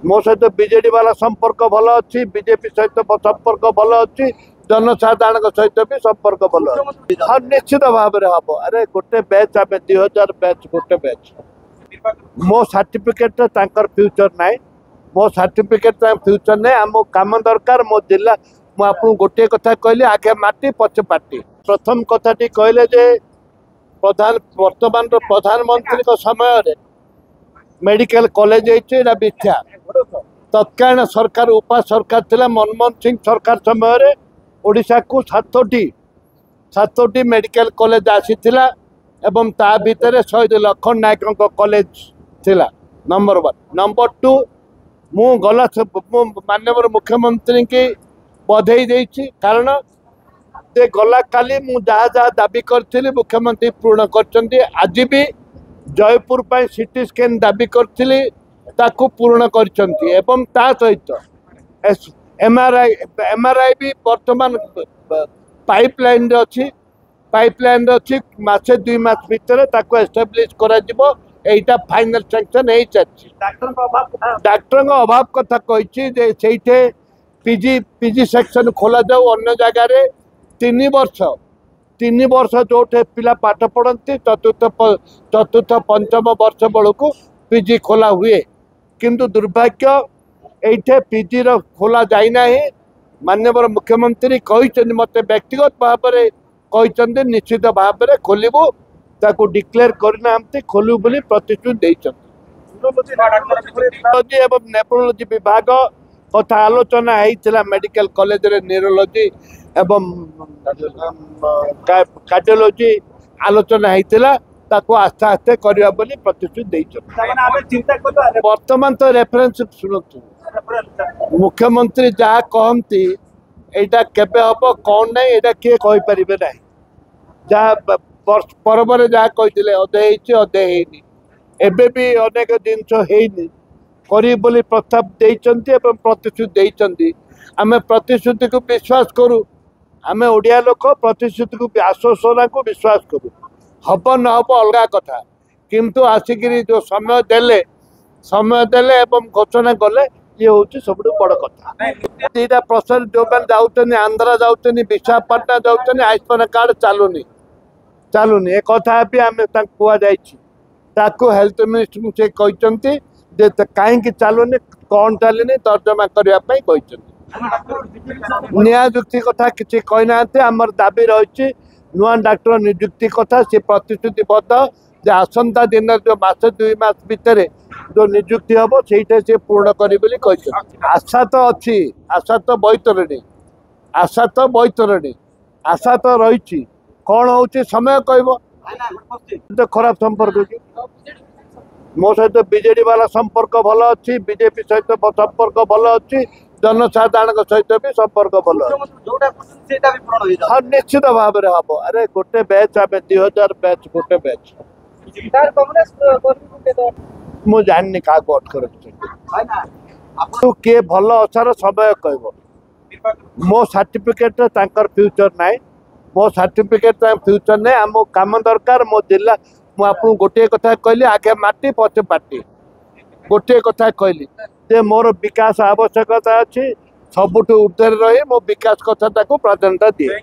मो सहित बीजेडी वाला संपर्क भल अच्छी बीजेपी सहित संपर्क भल अच्छी जनसाधारण सहित भी संपर्क भल हाँ निश्चित भाव में हम अरे गोटे बैच आम 2000 बैच गोटे बैच मो सर्टिफिकेट फ्यूचर ना मो सर्टिफिकेट फ्यूचर ना आम कम दरकार मो जिला मुझे गोटे कथा कहली आगे माटी पचे पार्टी प्रथम कथाटी कहले जे वर्तमान प्रधानमंत्री समय मेडिकल कॉलेज मिथ्या तत्कालीन सरकार उपा सरकार थिला मनमोहन सिंह सरकार समय ओडिशा को सातोटी मेडिकल कॉलेज आसीथिला एवं ता भितर शहीद लखन नायक कॉलेज थिला नंबर 1 नंबर 2 मु गला माननीय मुख्यमंत्री की बधाई देछि कारण जे गला काली मु जहाँ जहाँ दाबी करी मुख्यमंत्री पूर्ण कर आज भी जयपुर पर सीटी स्कैन दाबी करी ताकू पूर्ण करछंती एवं ता सहित एमआरआई भी वर्तमान पाइपलाइन अच्छी मासे 2 मास भितर ताकू एस्टाब्लिश करा जिवो एटा फाइनल सैंक्शन हो चलछि डॉक्टर अभाव कथा कहि जे सेठे पीजी सेक्शन खोला जाऊ अन्य जगह 3 वर्ष जो पिला पाठ पढ़ती चतुर्थ पंचम वर्ष बेलू पीजी खोला हुए किंतु दुर्भाग्य ये पीजी खोला जाना माननीय मुख्यमंत्री कहते मत व्यक्तिगत भाव में निश्चित भाव में खोलू ताकू डिक्लेयर करना खोलू बोली प्रतिश्रुति एवं नेफ्रोलोजी विभाग कथा आलोचना होता मेडिकल कॉलेज रे न्यूरोलॉजी एवं कार्डियोलॉजी आलोचना होता ताको आस्ते आस्ते करवा बोली प्रतिश्रुति वर्तमान तो रेफरेंस शुणु मुख्यमंत्री जहाँ कहती यहाँ केबे हम कौन ना यहाँ किए कहीपर ना जहाँ पर्व जहाँ कहते अधे होनी एबे भी अनेक जिन करी बोली प्रस्ताव देइचंती एवं प्रतिश्रुति देइचंती आमे प्रतिश्रुति को विश्वास करूँ आमे ओडिया लोक प्रतिश्रुति को आश्वासना को विश्वास करूँ हम न हम अलग कथा किंतु आसिकी जो समय देले एवं घोषणा कले ये हूँ सब बड़ कथा यहाँ प्रश्न जो मैंने जाऊँ आंध्रा जाऊँ विशाखापट्टना जाऊँ आयुष्मान कार्ड चलुनी ए कथा भी आम कहुई हेल्थ मिनिस्टर से कहते कहीं चलुनी कौन चलनी तर्जमा करने नियुक्ति कथा किसी कहना आमर दाबी रही नुआ डाक्टर नियुक्ति कथा सी प्रतिश्रुतिबद्ध जे आसंता दिन जो मास 2 मास भितर जो नियुक्ति हम से पूर्ण करी आशा तो अच्छी आशा तो बैतरणी आशा तो रही कौन हो समय कह खराब संपर्क कि मो सहित बीजेडी वाला संपर्क भल अच्छी बीजेपी सहित संपर्क भल अच्छी जनसाधारण सहित भी संपर्क भल हाँ निश्चित भाव में हम अरे गोटे बैच आम 2000 बैच गोटे बैच मु जानी क्या अटक रखी किए भल असार समय कह मो सर्टिफिकेट फ्यूचर ना मो सर्टिफिकेट फ्यूचर ना आम कम दरकार मो जिला मुझे गोटे कथा कहली आगे माटी पचे पार्टी गोटे कथा कहली जे मोर विकास आवश्यकता अच्छी सबुठ ऊर्धे रही मो विकास कथा प्राधान्यता दिए।